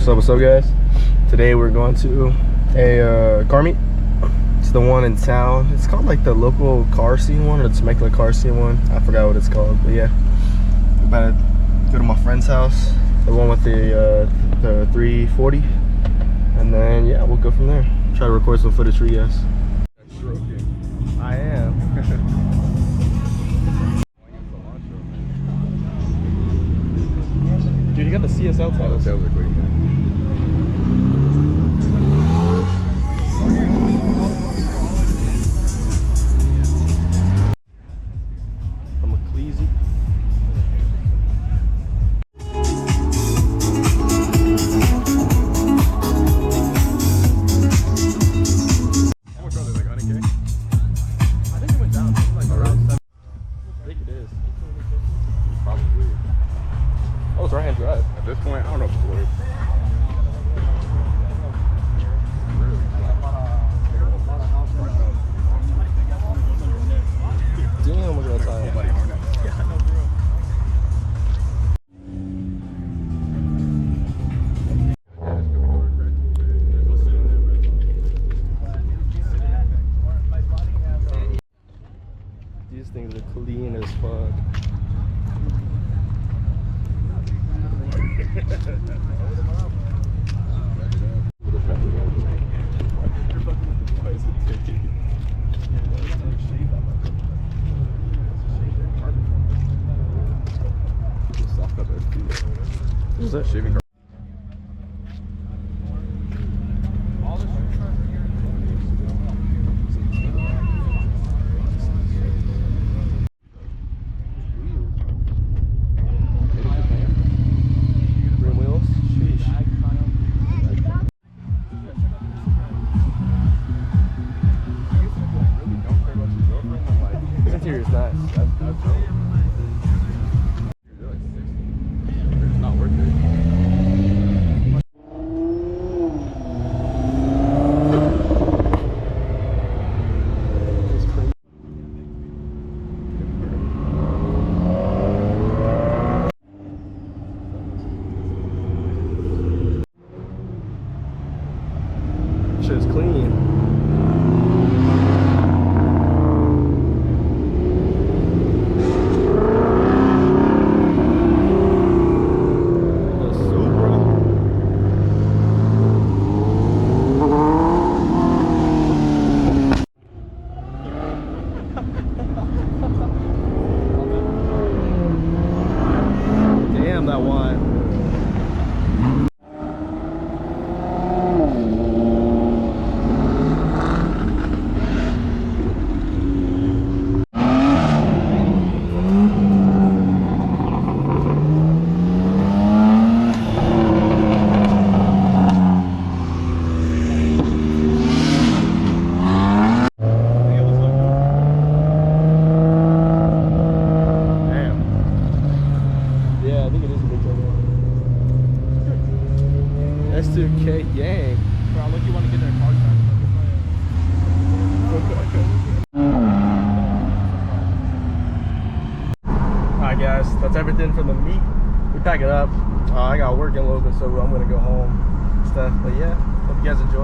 What's up guys? Today we're going to a car meet. It's the one in town. It's called like the local car scene one, or the Temecula car scene one. I forgot what it's called, but yeah. We're about to go to my friend's house, the one with the 340, and then yeah, we'll go from there. Try to record some footage for you guys. I am. Dude, you got the CSL tails. Tails are quick, man. I'm a Cleasy. How much are they, like 100K? I think it went down. It's like around 7. I think it is. Probably. Oh, it's right-hand drive. At this point, I don't know if it's worth. Damn, look at that tire. These things are clean as fuck. What is that? Shaving. Rim wheels? Sheesh. This interior is nice. It's not worth it. Shit is clean. Damn, that wine. Yeah, I think it is a big turbo. S2K gang. Bro, look, you want to get their car track. Alright guys, that's everything for the meet. We pack it up. I got work in a little bit, so I'm gonna go home and stuff. But yeah, hope you guys enjoy.